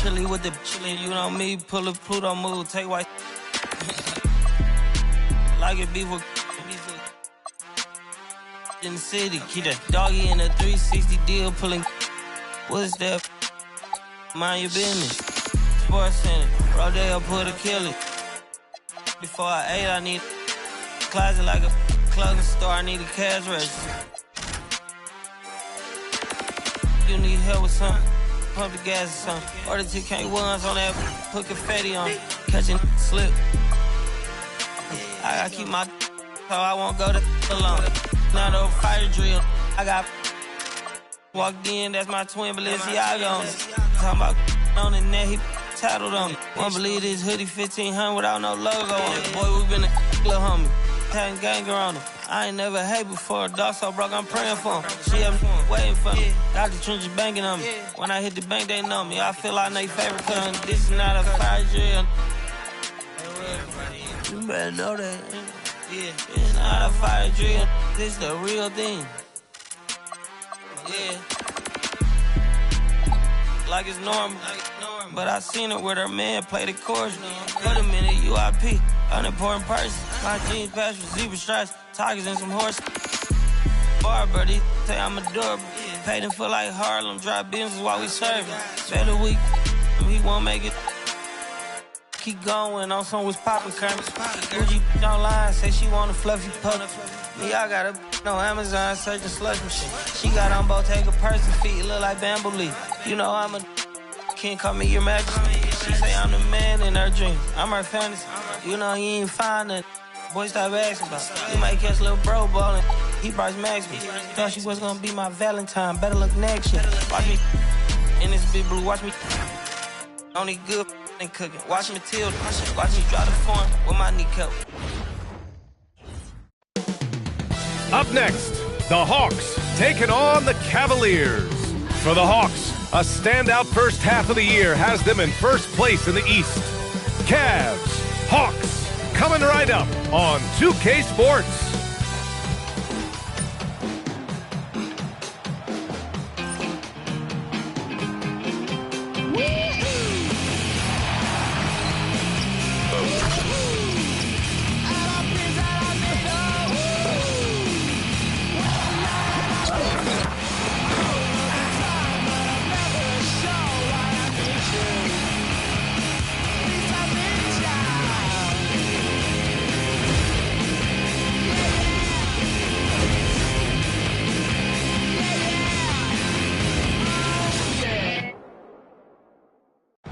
Chili with the chili, you know me, pull a Pluto move, take white. Like it beef with in the city, keep that doggy in a 360 deal, pulling. What's that? Mind your business. Sports Center, Rodeo, put a killer. Before I ate, I need a closet like a clothing store, I need a cash register. You need help with something, pump the gas or something. Order 2 K1s on that, put confetti on, catching slip. I gotta keep my so I won't go to alone. Now the fire drill, I got walked in, that's my twin Balenciaga on it. Talking about on the net, he tattled on me. Won't believe this hoodie 1500 without no logo on it. Boy, we been a little homie, having ganger on him. I ain't never hate before, a dog so broke, I'm praying for him. She up waiting for me, got the trenches banking on me. When I hit the bank, they know me. I feel like they favorite cousin. This is not a fire drill. You better know that. Yeah, it's not a fire drill. This is the real thing. Yeah. Like it's normal. But I seen it with her man play the chorus. Put him in a UIP, unimportant person. My jeans patch with zebra stripes, tigers and some horses. Bar birdie, say I'm adorable. Paid him for like Harlem, drive business while we serving. Better week, he won't make it. Keep going on some was poppin' current. Gucci online, say she want a fluffy pup. Me, I got a on Amazon searching slush machine. She got on Bottega person feet, look like bamboo leaf. You know I'm a can't call me your majesty. She say I'm the man in her dreams. I'm her fantasy. You know he ain't find nothing. Boy, stop asking about it. You might catch little bro ballin'. He Bryce Max me. Thought she was gonna be my Valentine. Better look next year. Watch me in this big blue. Watch me only good and cooking. Watch me tilt. Watch me drop the form with my kneecap. Up next, the Hawks taking on the Cavaliers. For the Hawks, a standout first half of the year has them in first place in the East. Cavs, Hawks, coming right up on 2K Sports.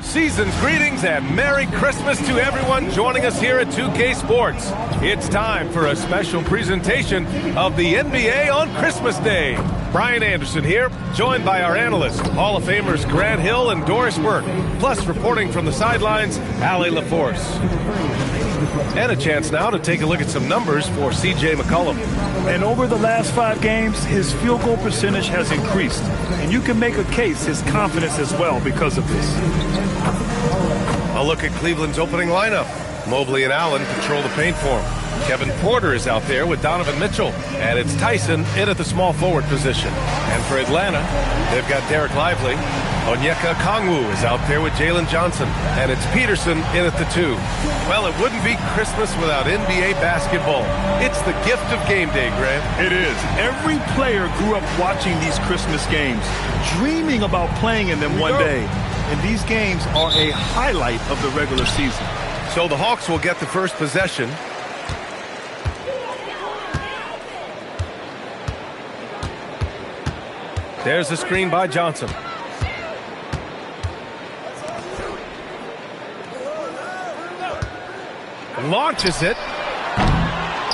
Season's greetings and Merry Christmas to everyone joining us here at 2K Sports. It's time for a special presentation of the NBA on Christmas Day. Brian Anderson here, joined by our analysts, Hall of Famers Grant Hill and Doris Burke, plus reporting from the sidelines, Allie LaForce. And a chance now to take a look at some numbers for C.J. McCollum. And over the last 5 games, his field goal percentage has increased. And you can make a case his confidence as well because of this. A look at Cleveland's opening lineup. Mobley and Allen control the paint for him. Kevin Porter is out there with Donovan Mitchell. And it's Tyson in at the small forward position. And for Atlanta, they've got Derek Lively. Onyeka Okongwu is out there with Jalen Johnson. And it's Peterson in at the 2. Well, it wouldn't be Christmas without NBA basketball. It's the gift of game day, Grant. It is. Every player grew up watching these Christmas games, dreaming about playing in them one day. And these games are a highlight of the regular season. So the Hawks will get the first possession. There's the screen by Johnson. Launches it.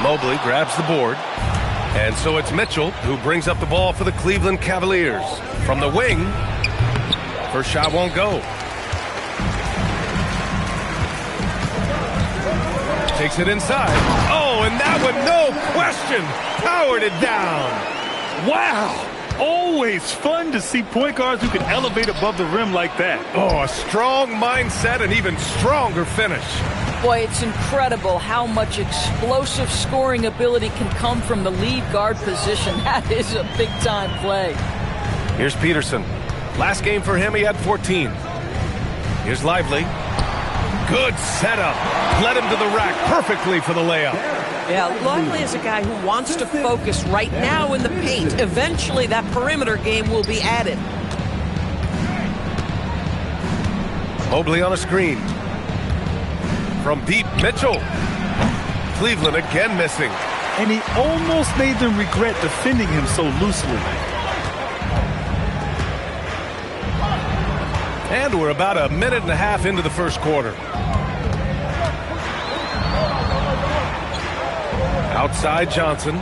Mobley grabs the board. And so it's Mitchell who brings up the ball for the Cleveland Cavaliers. From the wing, first shot won't go. Takes it inside. Oh, and that one, no question, powered it down. Wow. Always fun to see point guards who can elevate above the rim like that. Oh, a strong mindset and even stronger finish. Boy, it's incredible how much explosive scoring ability can come from the lead guard position. That is a big-time play. Here's Peterson. Last game for him, he had 14. Here's Lively. Good setup. Led him to the rack perfectly for the layup. Yeah, Lively is a guy who wants to focus right now in the paint. Eventually, that perimeter game will be added. Mobley on a screen. From deep, Mitchell. Cleveland again missing. And he almost made them regret defending him so loosely. And we're about a minute and a half into the first quarter. Outside Johnson.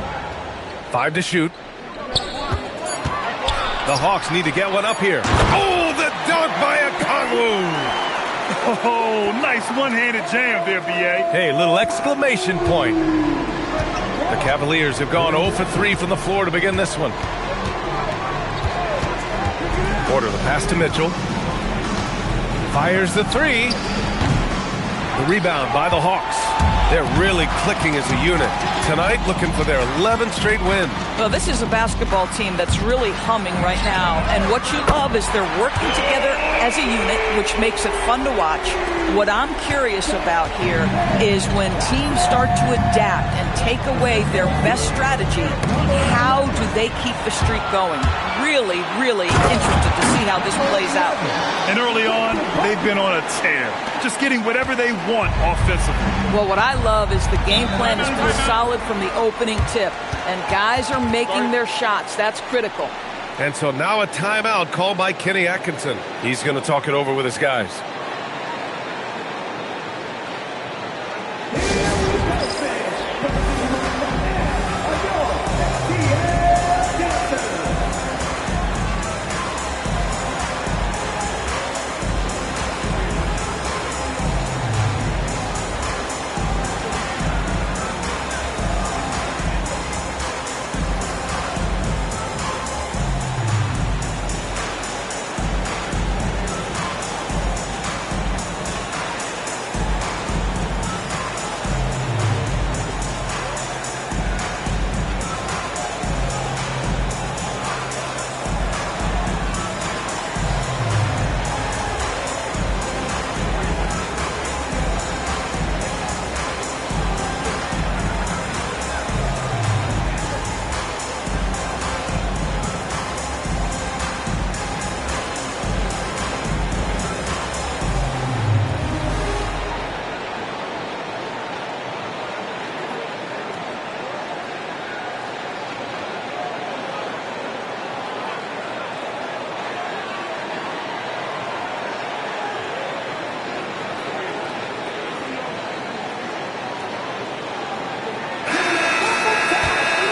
5 to shoot. The Hawks need to get one up here. Oh, the dunk by Okongwu. Oh, nice one-handed jam there, B.A. Hey, little exclamation point. The Cavaliers have gone 0 for 3 from the floor to begin this one. Porter, the pass to Mitchell. Fires the 3. The rebound by the Hawks. They're really clicking as a unit. Tonight, looking for their 11th straight win. Well, this is a basketball team that's really humming right now. And what you love is they're working together as a unit, which makes it fun to watch. What I'm curious about here is when teams start to adapt and take away their best strategy, how do they keep the streak going? Really, really interested to see how this plays out. And early on, they've been on a tear, just getting whatever they want offensively. Well, what I love is the game plan has been solid from the opening tip, and guys are making their shots. That's critical. And so now a timeout called by Kenny Atkinson. He's going to talk it over with his guys.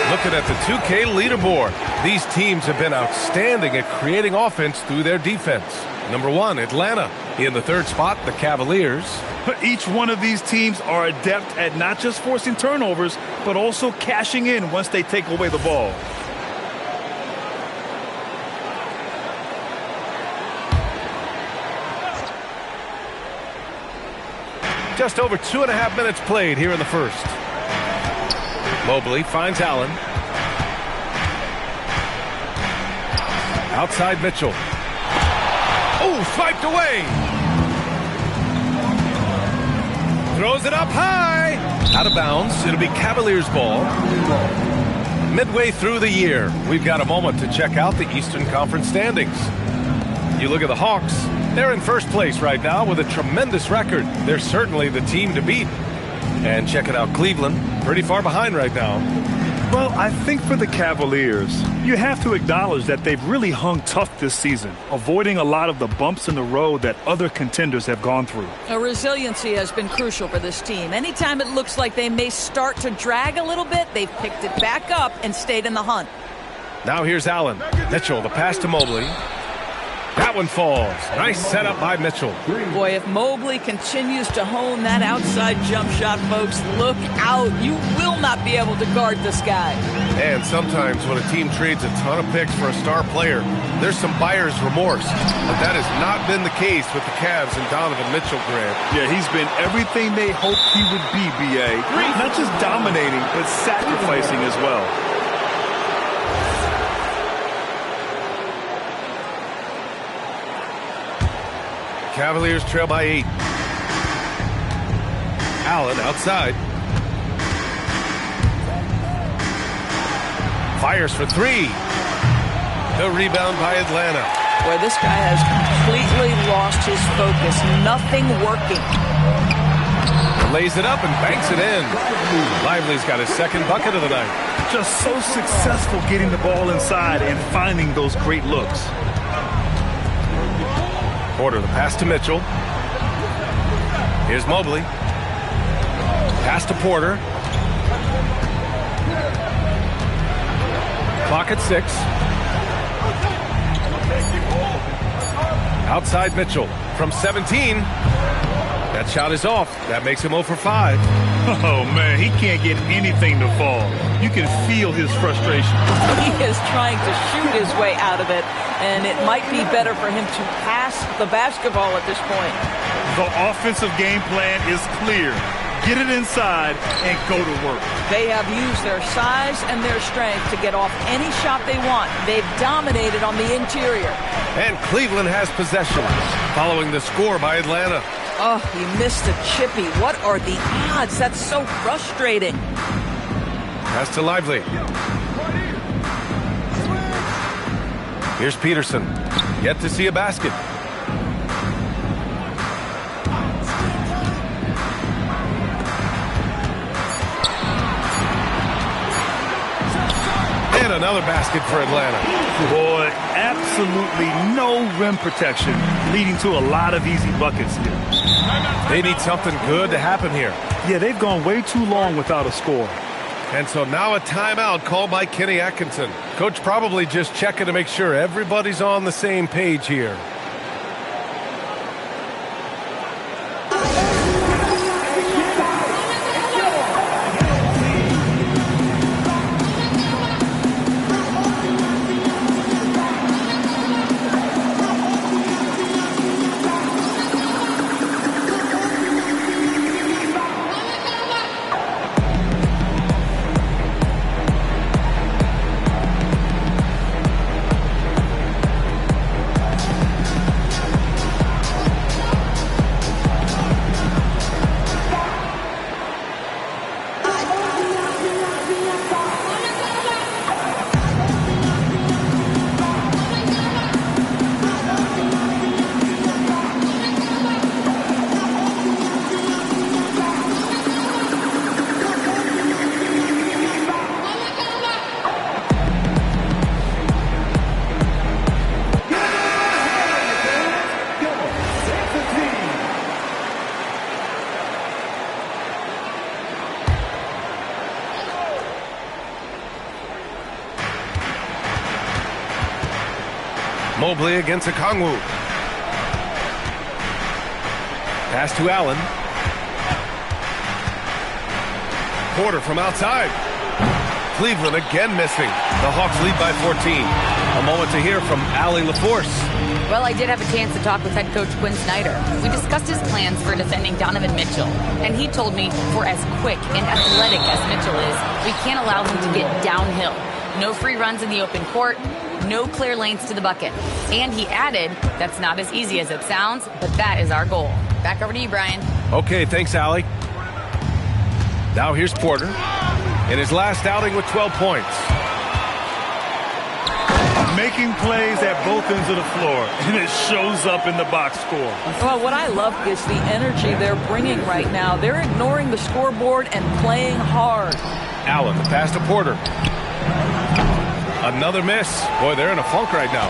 Looking at the 2K leaderboard, these teams have been outstanding at creating offense through their defense. Number 1, Atlanta. In the 3rd spot, the Cavaliers. Each one of these teams are adept at not just forcing turnovers, but also cashing in once they take away the ball. Just over 2.5 minutes played here in the first. Mobley finds Allen. Outside Mitchell. Oh, swiped away. Throws it up high. Out of bounds. It'll be Cavaliers ball. Midway through the year, we've got a moment to check out the Eastern Conference standings. You look at the Hawks. They're in first place right now with a tremendous record. They're certainly the team to beat. And check it out, Cleveland, pretty far behind right now. Well, I think for the Cavaliers, you have to acknowledge that they've really hung tough this season, avoiding a lot of the bumps in the road that other contenders have gone through. Resiliency has been crucial for this team. Anytime it looks like they may start to drag a little bit, they've picked it back up and stayed in the hunt. Now here's Allen. Mitchell, the pass to Mobley. That one falls. Nice setup by Mitchell. Boy, if Mobley continues to hone that outside jump shot, folks, look out. You will not be able to guard this guy. And sometimes when a team trades a ton of picks for a star player, there's some buyer's remorse. But that has not been the case with the Cavs and Donovan Mitchell, Grant. Yeah, he's been everything they hoped he would be, B.A. Not just dominating, but sacrificing as well. Cavaliers trail by 8. Allen outside. Fires for 3. The rebound by Atlanta. Boy, this guy has completely lost his focus. Nothing working. Lays it up and banks it in. Lively's got his second bucket of the night. Just so successful getting the ball inside and finding those great looks. Porter, the pass to Mitchell. Here's Mobley. Pass to Porter. Clock at 6. Outside Mitchell from 17. That shot is off. That makes him 0 for 5. Oh, man, he can't get anything to fall. You can feel his frustration. He is trying to shoot his way out of it, and it might be better for him to pass the basketball at this point. The offensive game plan is clear. Get it inside and go to work. They have used their size and their strength to get off any shot they want. They've dominated on the interior. And Cleveland has possession, following the score by Atlanta. Oh, he missed a chippy. What are the odds? That's so frustrating. Pass to Lively. Here's Peterson. Yet to see a basket. And another basket for Atlanta. Boy, absolutely no rim protection, leading to a lot of easy buckets here. They need something good to happen here. Yeah, they've gone way too long without a score. And so now a timeout called by Kenny Atkinson. Coach probably just checking to make sure everybody's on the same page here. Mobley against Okongwu. Pass to Allen. Porter from outside. Cleveland again missing. The Hawks lead by 14. A moment to hear from Allie LaForce. Well, I did have a chance to talk with head coach Quinn Snyder. We discussed his plans for defending Donovan Mitchell, and he told me for as quick and athletic as Mitchell is, we can't allow him to get downhill. No free runs in the open court, no clear lanes to the bucket. And he added, that's not as easy as it sounds, but that is our goal. Back over to you, Brian. Okay, thanks, Allie. Now here's Porter in his last outing with 12 points. Making plays at both ends of the floor, and it shows up in the box score. Well, what I love is the energy they're bringing right now. They're ignoring the scoreboard and playing hard. Allen, the pass to Porter. Another miss. Boy, they're in a funk right now.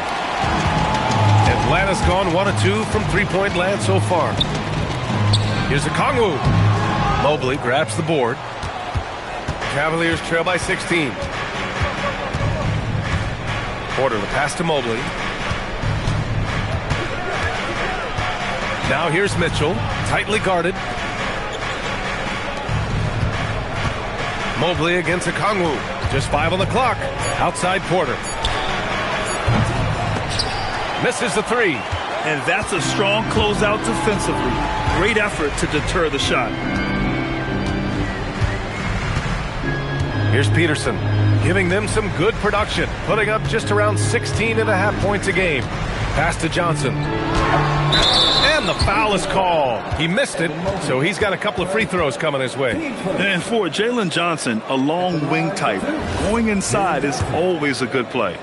Atlanta's gone 1 of 2 from three-point land so far. Here's Okongwu. Mobley grabs the board. Cavaliers trail by 16. Porter, the pass to Mobley. Now here's Mitchell, tightly guarded. Mobley against Okongwu. Just 5 on the clock. Outside Porter. Misses the 3. And that's a strong closeout defensively. Great effort to deter the shot. Here's Peterson, giving them some good production, putting up just around 16.5 points a game. Pass to Johnson. And the foul is called. He missed it, so he's got a couple of free throws coming his way. And for Jalen Johnson, a long wing type, going inside is always a good play.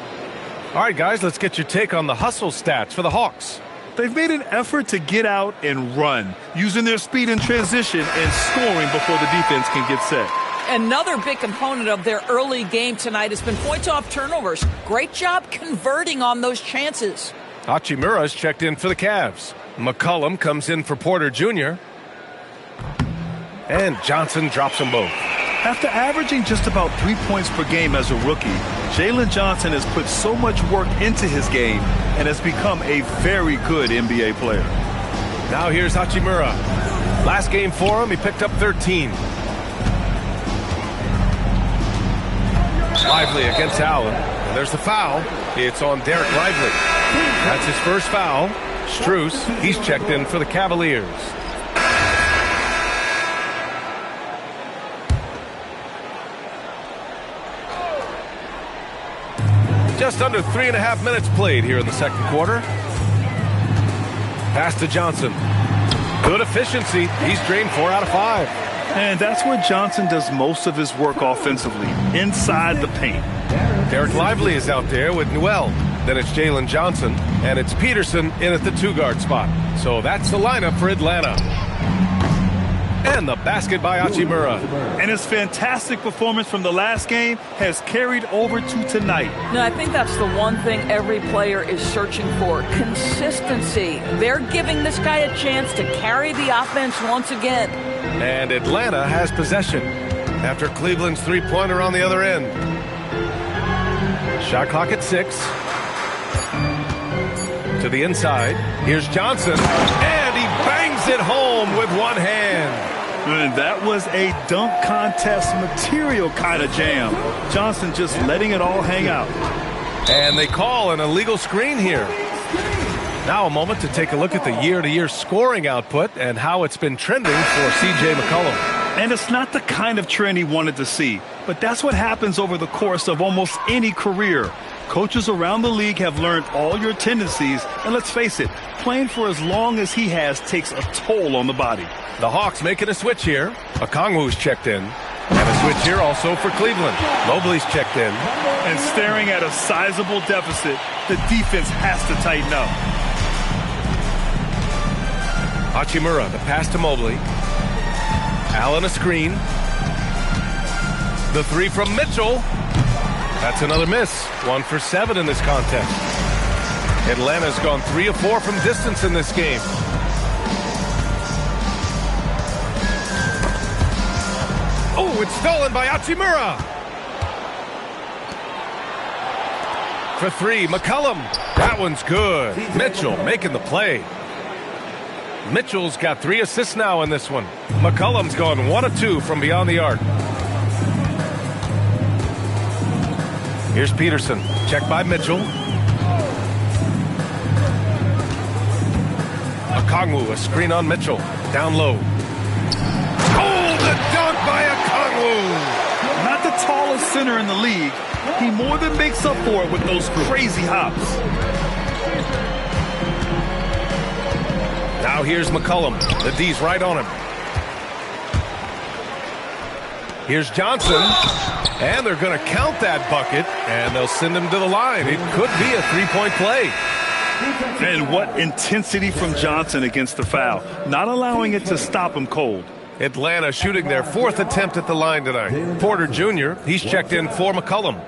All right, guys, let's get your take on the hustle stats for the Hawks. They've made an effort to get out and run, using their speed in transition and scoring before the defense can get set. Another big component of their early game tonight has been points off turnovers. Great job converting on those chances. Hachimura's checked in for the Cavs. McCollum comes in for Porter Jr. And Johnson drops them both. After averaging just about 3 points per game as a rookie, Jalen Johnson has put so much work into his game and has become a very good NBA player. Now here's Hachimura. Last game for him, he picked up 13. Lively against Allen. And there's the foul. It's on Derek Lively. That's his first foul. Strus, he's checked in for the Cavaliers. Just under 3.5 minutes played here in the second quarter. Pass to Johnson. Good efficiency. He's drained 4 out of 5. And that's where Johnson does most of his work offensively, inside the paint. Derek Lively is out there with Newell. Then it's Jalen Johnson, and it's Peterson in at the 2-guard spot. So that's the lineup for Atlanta. And the basket by Hachimura. And his fantastic performance from the last game has carried over to tonight. No, I think that's the one thing every player is searching for, consistency. They're giving this guy a chance to carry the offense once again. And Atlanta has possession after Cleveland's three-pointer on the other end. Shot clock at 6. To the inside. Here's Johnson. And he bangs it home with one hand. And that was a dunk contest material kind of jam. Johnson just letting it all hang out. And they call an illegal screen here. Now a moment to take a look at the year-to-year scoring output and how it's been trending for C.J. McCollum. And it's not the kind of trend he wanted to see, but that's what happens over the course of almost any career. Coaches around the league have learned all your tendencies, and let's face it, playing for as long as he has takes a toll on the body. The Hawks making a switch here. Okongwu's checked in. And a switch here also for Cleveland. Mobley's checked in. And staring at a sizable deficit, the defense has to tighten up. Hachimura, the pass to Mobley. Allen a screen. The 3 from Mitchell. That's another miss. 1 for 7 in this contest. Atlanta's gone 3 of 4 from distance in this game. Oh, it's stolen by Hachimura. For 3, McCollum. That one's good. Mitchell making the play. Mitchell's got 3 assists now in this one. McCollum's gone 1 of 2 from beyond the arc. Here's Peterson. Checked by Mitchell. Okongwu, a screen on Mitchell. Down low. Oh, the dunk by Okongwu! Not the tallest center in the league. He more than makes up for it with those crazy hops. Now here's McCollum. The D's right on him. Here's Johnson. And they're going to count that bucket, and they'll send him to the line. It could be a 3-point play. And what intensity from Johnson against the foul, not allowing it to stop him cold. Atlanta shooting their 4th attempt at the line tonight. Porter Jr., he's checked in for McCollum.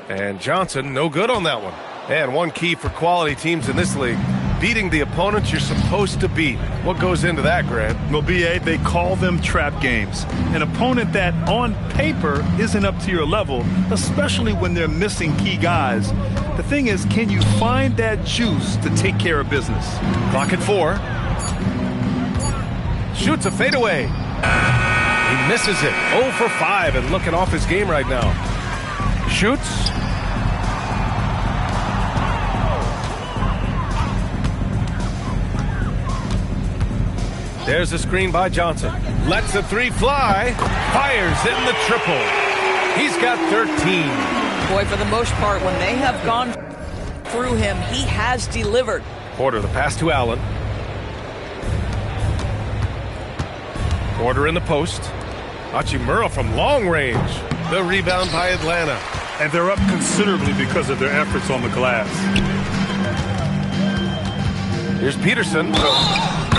And Johnson, no good on that one. And one key for quality teams in this league, beating the opponents you're supposed to beat. What goes into that, Grant? Well, B.A., they call them trap games. An opponent that, on paper, isn't up to your level, especially when they're missing key guys. The thing is, can you find that juice to take care of business? Clock at 4. Shoots a fadeaway. He misses it. 0 for 5 and looking off his game right now. Shoots. There's a screen by Johnson. Lets the 3 fly. Fires in the triple. He's got 13. Boy, for the most part, when they have gone through him, he has delivered. Porter, the pass to Allen. Porter in the post. Hachimura from long range. The rebound by Atlanta. And they're up considerably because of their efforts on the glass. Here's Peterson.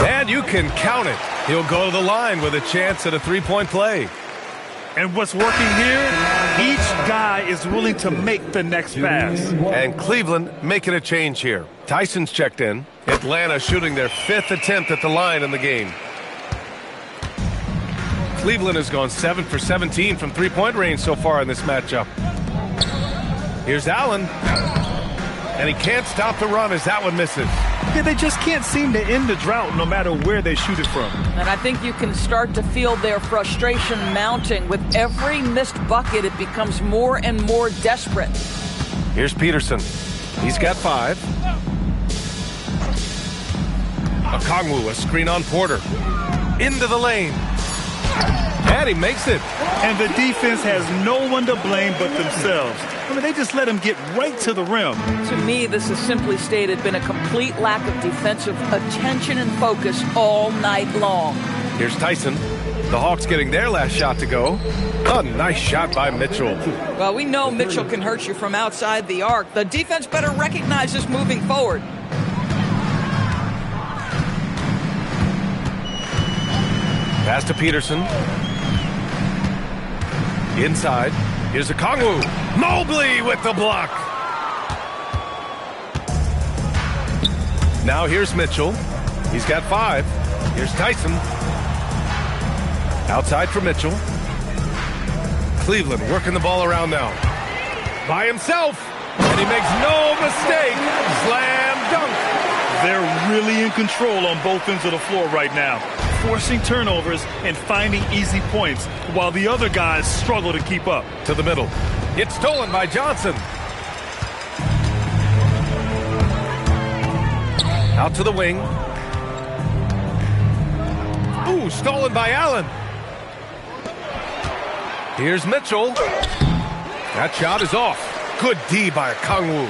And you can count it. He'll go to the line with a chance at a three-point play. And what's working here, each guy is willing to make the next pass. And Cleveland making a change here. Tyson's checked in. Atlanta shooting their 5th attempt at the line in the game. Cleveland has gone 7 for 17 from three-point range so far in this matchup. Here's Allen. And he can't stop the run as that one misses. Yeah, they just can't seem to end the drought no matter where they shoot it from. And I think you can start to feel their frustration mounting. With every missed bucket, it becomes more and more desperate. Here's Peterson. He's got 5. Okongwu, a screen on Porter. Into the lane. And he makes it. And the defense has no one to blame but themselves. I mean, they just let him get right to the rim. To me, this has simply stated been a complete lack of defensive attention and focus all night long. Here's Tyson. The Hawks getting their last shot to go. A nice shot by Mitchell. Well, we know Mitchell can hurt you from outside the arc. The defense better recognize this moving forward. Pass to Peterson. Inside. Here's Okongwu. Mobley with the block. Now here's Mitchell. He's got 5. Here's Tyson. Outside for Mitchell. Cleveland working the ball around now. By himself. And he makes no mistake. Slam dunk. They're really in control on both ends of the floor right now, forcing turnovers and finding easy points while the other guys struggle to keep up. To the middle. It's stolen by Johnson. Out to the wing. Ooh, stolen by Allen. Here's Mitchell. That shot is off. Good D by Okongwu.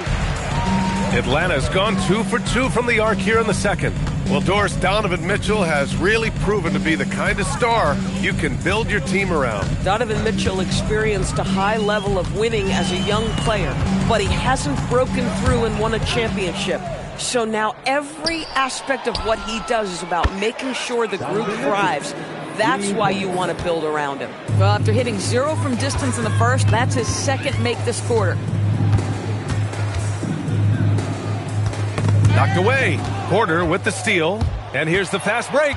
Atlanta's gone 2 for 2 from the arc here in the second. Well, Doris, Donovan Mitchell has really proven to be the kind of star you can build your team around. Donovan Mitchell experienced a high level of winning as a young player, but he hasn't broken through and won a championship. So now every aspect of what he does is about making sure the group thrives. That's why you want to build around him. Well, after hitting 0 from distance in the first, that's his second make this quarter. Knocked away. Porter with the steal. And here's the fast break.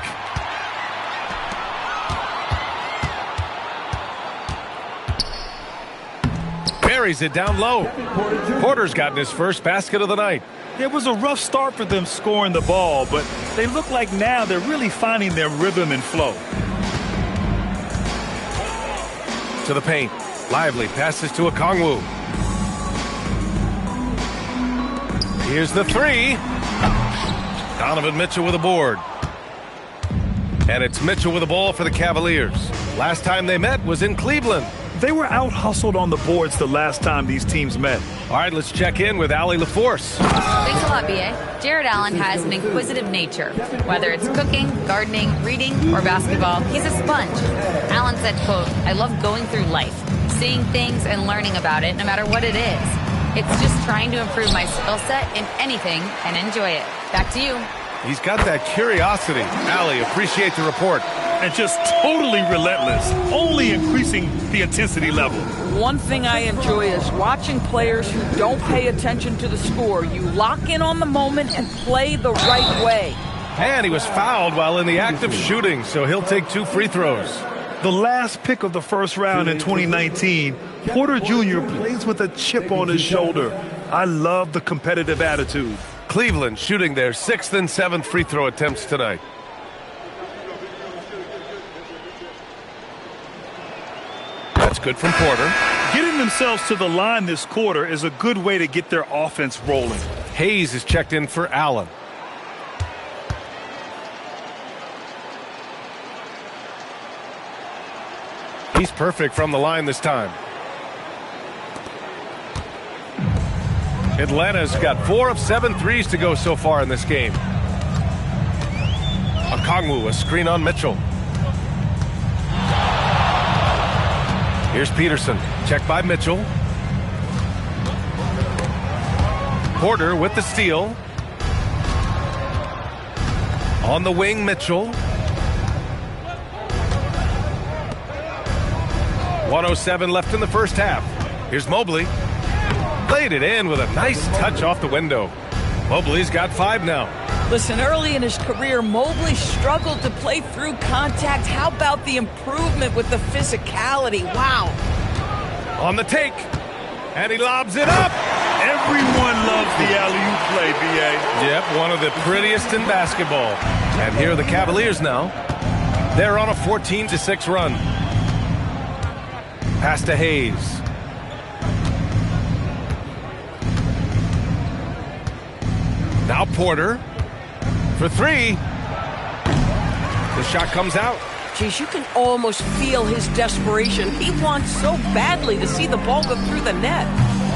Buries it down low. Porter's gotten his first basket of the night. It was a rough start for them scoring the ball, but they look like now they're really finding their rhythm and flow. To the paint. Lively passes to Okongwu. Here's the 3. Donovan Mitchell with a board. And it's Mitchell with the ball for the Cavaliers. Last time they met was in Cleveland. They were out-hustled on the boards the last time these teams met. All right, let's check in with Allie LaForce. Thanks a lot, B.A. Jared Allen has an inquisitive nature. Whether it's cooking, gardening, reading, or basketball, he's a sponge. Allen said, quote, "I love going through life, seeing things and learning about it no matter what it is. It's just trying to improve my skill set in anything and enjoy it." Back to you. He's got that curiosity. Allie, appreciate the report. And just totally relentless, only increasing the intensity level. One thing I enjoy is watching players who don't pay attention to the score. You lock in on the moment and play the right way. And he was fouled while in the act of shooting, so he'll take 2 free throws. The last pick of the first round in 2019, Porter Jr. plays with a chip on his shoulder. I love the competitive attitude. Cleveland shooting their 6th and 7th free throw attempts tonight. That's good from Porter. Getting themselves to the line this quarter is a good way to get their offense rolling. Hayes is checked in for Allen. He's perfect from the line this time. Atlanta's got 4 of 7 threes to go so far in this game. Okongwu, a screen on Mitchell. Here's Peterson. Checked by Mitchell. Porter with the steal. On the wing, Mitchell. 1:07 left in the first half. Here's Mobley. Played it in with a nice touch off the window. Mobley's got 5 now. Listen, early in his career, Mobley struggled to play through contact. How about the improvement with the physicality? Wow. On the take. And he lobs it up. Everyone loves the alley-oop play, B.A. Yep, one of the prettiest in basketball. And here are the Cavaliers now. They're on a 14-6 run. Pass to Hayes. Now Porter for 3. The shot comes out. Geez, you can almost feel his desperation. He wants so badly to see the ball go through the net.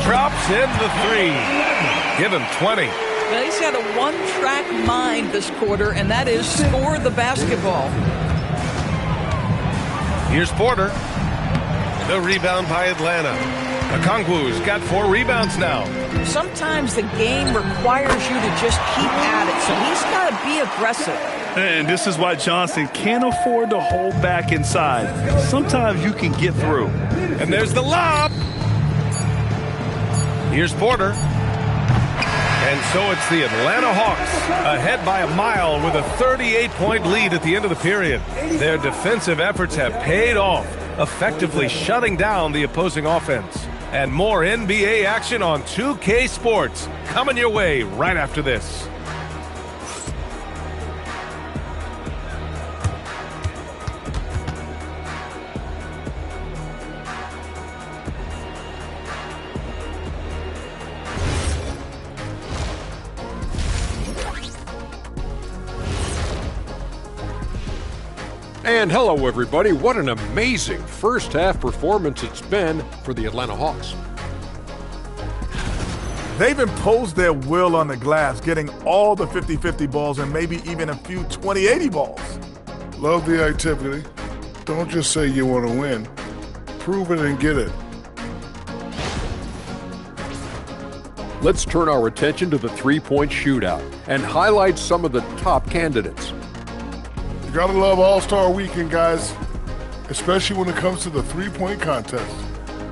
Drops in the 3. Give him 20. Well, he's got a one-track mind this quarter, and that is score the basketball. Here's Porter. The rebound by Atlanta. Okongwu's got 4 rebounds now. Sometimes the game requires you to just keep at it, so he's got to be aggressive. And this is why Johnson can't afford to hold back inside. Sometimes you can get through. And there's the lob. Here's Porter. And so it's the Atlanta Hawks ahead by a mile with a 38-point lead at the end of the period. Their defensive efforts have paid off, effectively shutting down the opposing offense. And more NBA action on 2K Sports coming your way right after this. And hello, everybody. What an amazing first half performance it's been for the Atlanta Hawks. They've imposed their will on the glass, getting all the 50-50 balls and maybe even a few 20-80 balls. Love the activity. Don't just say you want to win. Prove it and get it. Let's turn our attention to the three-point shootout and highlight some of the top candidates. You gotta love All-Star Weekend, guys, especially when it comes to the three-point contest.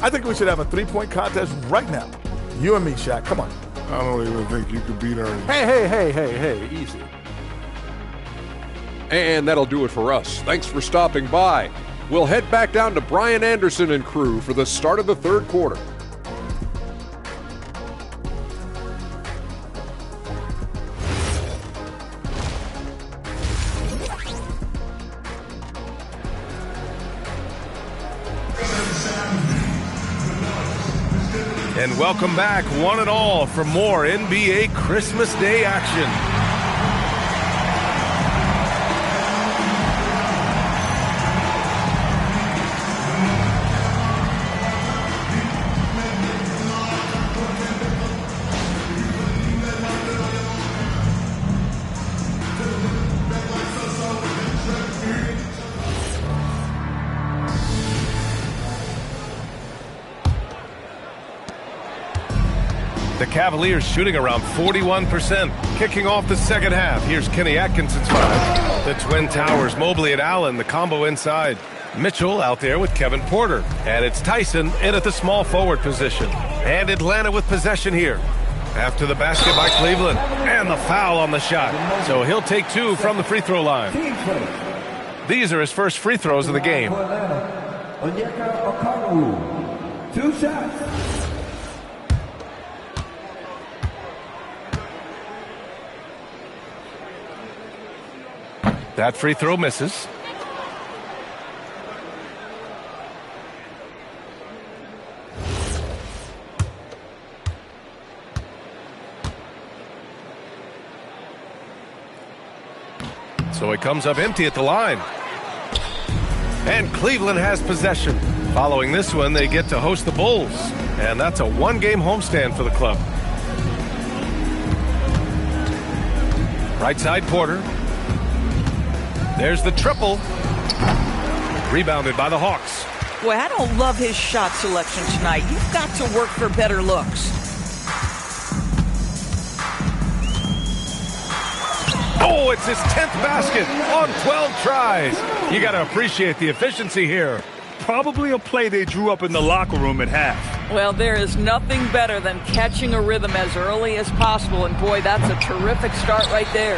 I think we should have a three-point contest right now. You and me, Shaq. Come on. I don't even think you could beat Ernie. Hey, easy. And that'll do it for us. Thanks for stopping by. We'll head back down to Brian Anderson and crew for the start of the third quarter. And welcome back, one and all, for more NBA Christmas Day action. The Cavaliers shooting around 41%. Kicking off the second half. Here's Kenny Atkinson's 5. The Twin Towers, Mobley and Allen, the combo inside. Mitchell out there with Kevin Porter. And it's Tyson in at the small forward position. And Atlanta with possession here. After the basket by Cleveland. And the foul on the shot. So he'll take 2 from the free throw line. These are his first free throws of the game. 2 shots. That free throw misses. So it comes up empty at the line. And Cleveland has possession. Following this one, they get to host the Bulls. And that's a one-game homestand for the club. Right side, Porter. There's the triple. Rebounded by the Hawks. Boy, I don't love his shot selection tonight. You've got to work for better looks. Oh, it's his 10th basket on 12 tries. You got to appreciate the efficiency here. Probably a play they drew up in the locker room at half. Well, there is nothing better than catching a rhythm as early as possible, and boy, that's a terrific start right there.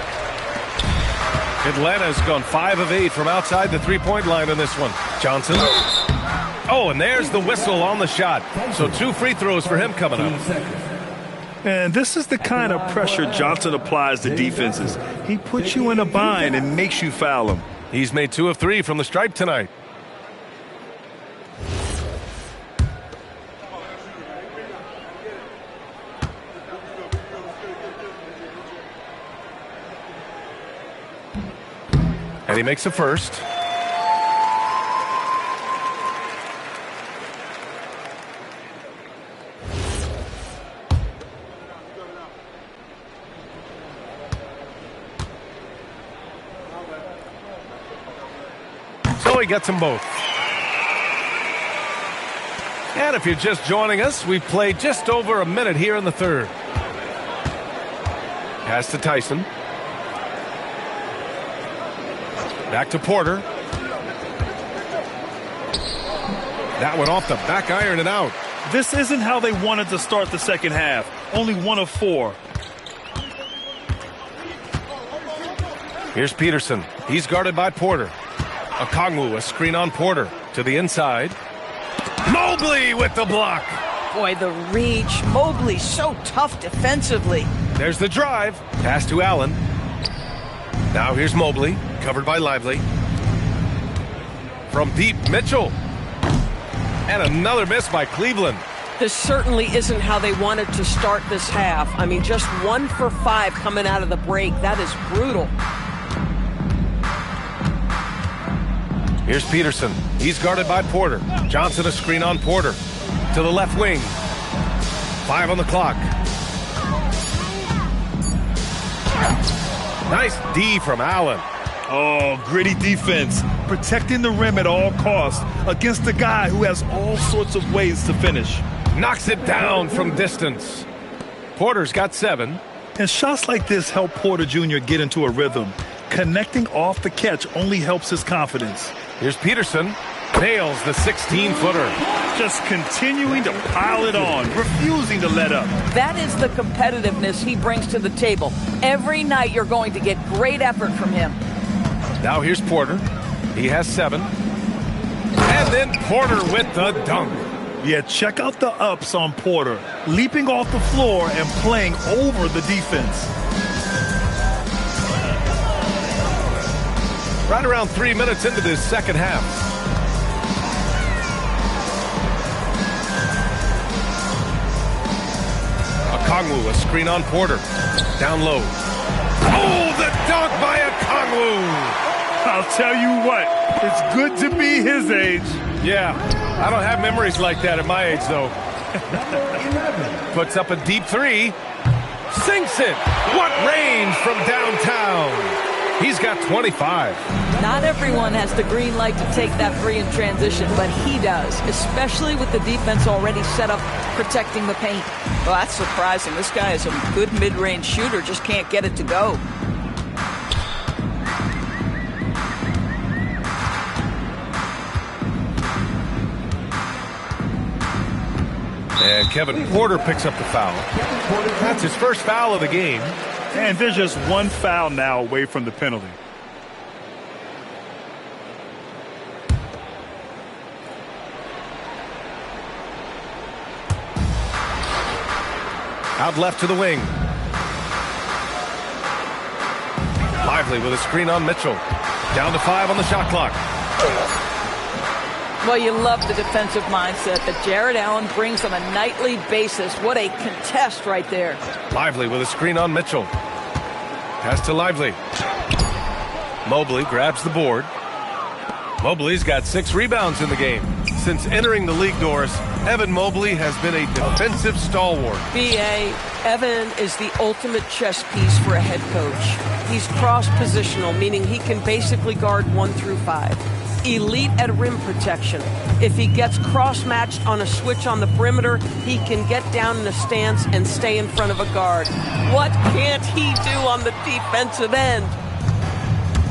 Atlanta's gone 5 of 8 from outside the three-point line in this one. Johnson. Oh, and there's the whistle on the shot. So 2 free throws for him coming up. And this is the kind of pressure Johnson applies to defenses. He puts you in a bind and makes you foul him. He's made 2 of 3 from the stripe tonight. And he makes a first. So he gets them both. And if you're just joining us, we've played just over a minute here in the third. Pass to Tyson. Back to Porter. That one off the back iron and out. This isn't how they wanted to start the second half. Only 1 of 4. Here's Peterson. He's guarded by Porter. Okongwu, a screen on Porter. To the inside. Mobley with the block. Boy, the reach. Mobley so tough defensively. There's the drive. Pass to Allen. Now here's Mobley. Covered by Lively. From deep, Mitchell. And another miss by Cleveland. This certainly isn't how they wanted to start this half. I mean, just 1 for 5 coming out of the break. That is brutal. Here's Peterson. He's guarded by Porter. Johnson a screen on Porter. To the left wing. 5 on the clock. Nice D from Allen. Oh, gritty defense. Protecting the rim at all costs against a guy who has all sorts of ways to finish. Knocks it down from distance. Porter's got 7. And shots like this help Porter Jr. get into a rhythm. Connecting off the catch only helps his confidence. Here's Peterson. Nails the 16-footer. Just continuing to pile it on, refusing to let up. That is the competitiveness he brings to the table. Every night you're going to get great effort from him. Now here's Porter. He has 7. And then Porter with the dunk. Yeah, check out the ups on Porter. Leaping off the floor and playing over the defense. Right around 3 minutes into this second half. Okongwu, a screen on Porter. Down low. Oh, the dunk by Okongwu! I'll tell you what, it's good to be his age. Yeah, I don't have memories like that at my age, though. Puts up a deep 3. Sinks it! What range from downtown! He's got 25. Not everyone has the green light to take that 3 in transition, but he does, especially with the defense already set up protecting the paint. Well, that's surprising. This guy is a good mid-range shooter, just can't get it to go. And Kevin Porter picks up the foul. That's his first foul of the game. And there's just 1 foul now away from the penalty. Out left to the wing. Lively with a screen on Mitchell. Down to 5 on the shot clock. Well, you love the defensive mindset that Jared Allen brings on a nightly basis. What a contest right there. Lively with a screen on Mitchell. Pass to Lively. Mobley grabs the board. Mobley's got 6 rebounds in the game. Since entering the league doors, Evan Mobley has been a defensive stalwart. B.A., Evan is the ultimate chess piece for a head coach. He's cross-positional, meaning he can basically guard 1 through 5. Elite at rim protection. If he gets cross-matched on a switch on the perimeter, he can get down in a stance and stay in front of a guard. What can't he do on the defensive end?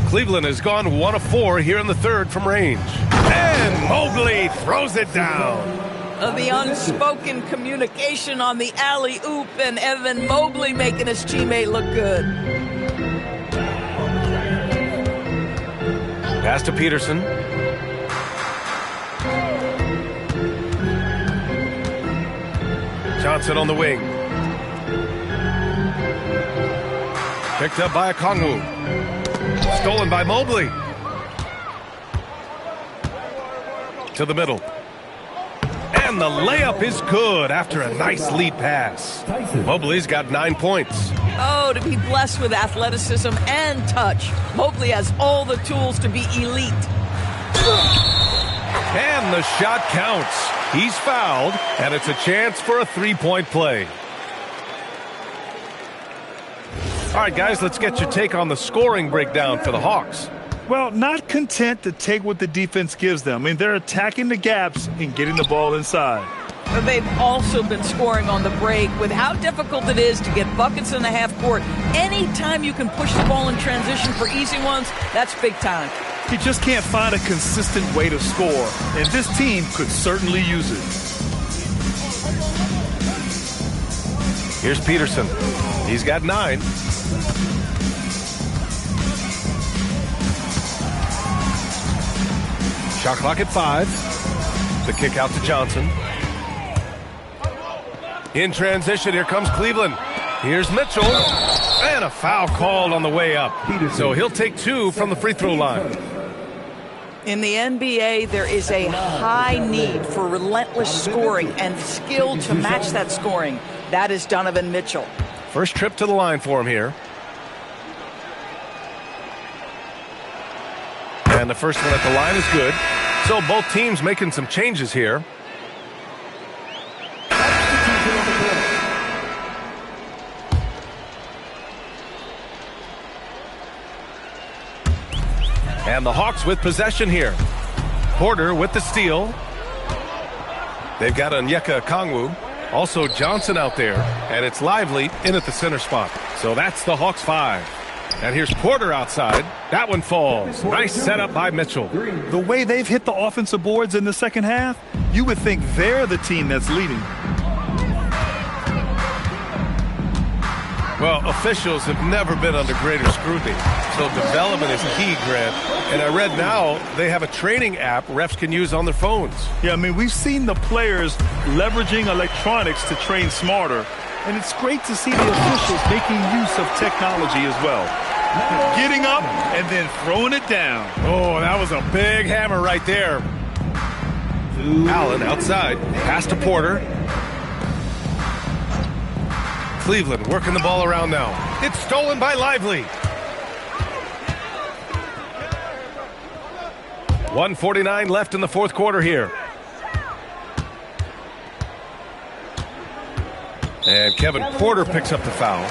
Cleveland has gone 1 of 4 here in the third from range. And Mobley throws it down. The unspoken communication on the alley-oop, and Evan Mobley making his teammate look good. Pass to Peterson. Johnson on the wing. Picked up by Okongwu. Stolen by Mobley. To the middle. And the layup is good after a nice lead pass. Mobley's got 9 points. Oh, to be blessed with athleticism and touch. Mobley has all the tools to be elite. And the shot counts. He's fouled, and it's a chance for a 3-point play. All right, guys, let's get your take on the scoring breakdown for the Hawks. Well, not content to take what the defense gives them. I mean, they're attacking the gaps and getting the ball inside. They've also been scoring on the break with how difficult it is to get buckets in the half court. Anytime you can push the ball in transition for easy ones, that's big time. He just can't find a consistent way to score, and this team could certainly use it. Here's Peterson. He's got 9. Shot clock at 5. The kick out to Johnson. In transition, here comes Cleveland. Here's Mitchell. And a foul called on the way up. So he'll take 2 from the free throw line. In the NBA, there is a high need for relentless scoring and skill to match that scoring. That is Donovan Mitchell. First trip to the line for him here. And the first one at the line is good. So both teams making some changes here. And the Hawks with possession here. Porter with the steal. They've got Onyeka Okongwu. Also Johnson out there. And it's Lively in at the center spot. So that's the Hawks 5. And here's Porter outside. That one falls. Nice setup by Mitchell. The way they've hit the offensive boards in the second half, you would think they're the team that's leading. Well, officials have never been under greater scrutiny. So development is key, Grant. And I read now they have a training app refs can use on their phones. Yeah, I mean, we've seen the players leveraging electronics to train smarter. And it's great to see the officials making use of technology as well. Getting up and then throwing it down. Oh, that was a big hammer right there. Allen outside. Pass to Porter. Cleveland working the ball around now. It's stolen by Lively. 1:49 left in the fourth quarter here. And Kevin Porter picks up the foul.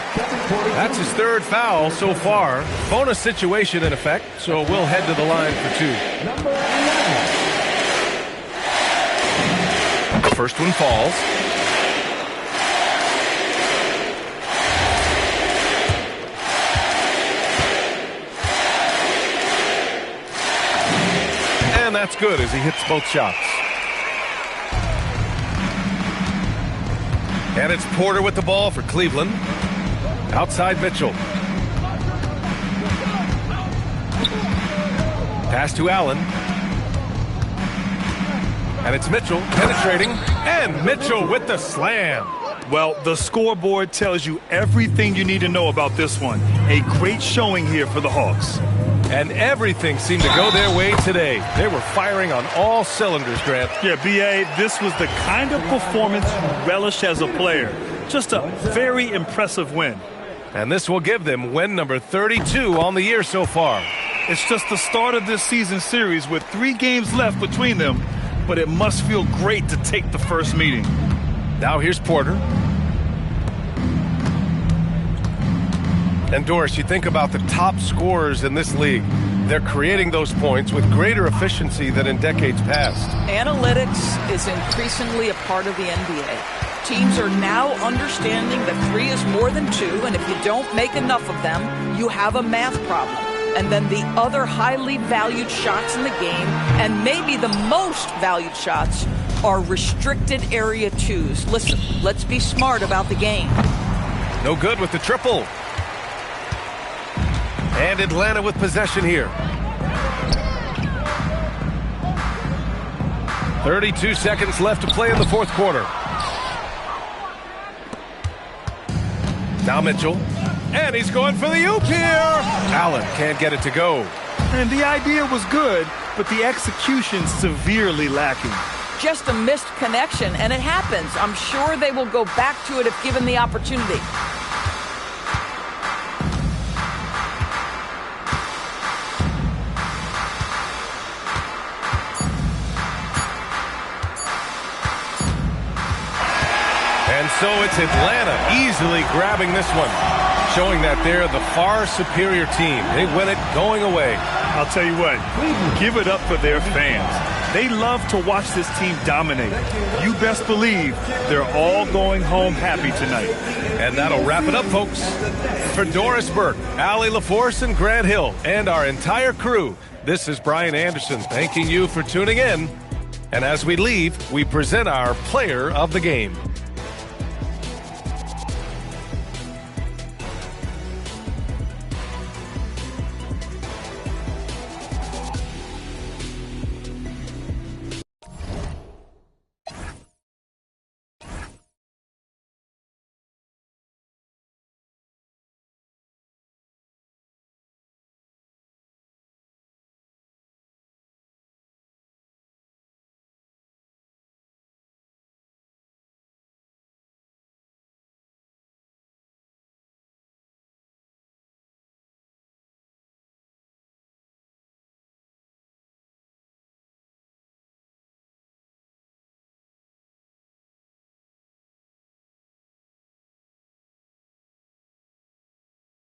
That's his 3rd foul so far. Bonus situation in effect, so we'll head to the line for 2. The first one falls. And that's good as he hits both shots. And it's Porter with the ball for Cleveland. Outside Mitchell. Pass to Allen. And it's Mitchell penetrating. And Mitchell with the slam. Well, the scoreboard tells you everything you need to know about this one. A great showing here for the Hawks. And everything seemed to go their way today. They were firing on all cylinders, Grant. Yeah, B.A., this was the kind of performance you relish as a player. Just a very impressive win. And this will give them win number 32 on the year so far. It's just the start of this season series with 3 games left between them, but it must feel great to take the first meeting. Now here's Porter. And Doris, you think about the top scorers in this league. They're creating those points with greater efficiency than in decades past. Analytics is increasingly a part of the NBA. Teams are now understanding that 3 is more than 2, and if you don't make enough of them, you have a math problem. And then the other highly valued shots in the game, and maybe the most valued shots, are restricted area 2s. Listen, let's be smart about the game. No good with the triple. And Atlanta with possession here. 32 seconds left to play in the fourth quarter. Now Mitchell. And he's going for the oop here. Allen can't get it to go. And the idea was good, but the execution severely lacking. Just a missed connection, and it happens. I'm sure they will go back to it if given the opportunity. And so it's Atlanta easily grabbing this one, showing that they're the far superior team. They win it going away. I'll tell you what, give it up for their fans. They love to watch this team dominate. You best believe they're all going home happy tonight. And that'll wrap it up, folks. For Doris Burke, Allie LaForce, and Grant Hill, and our entire crew, this is Brian Anderson thanking you for tuning in. And as we leave, we present our player of the game.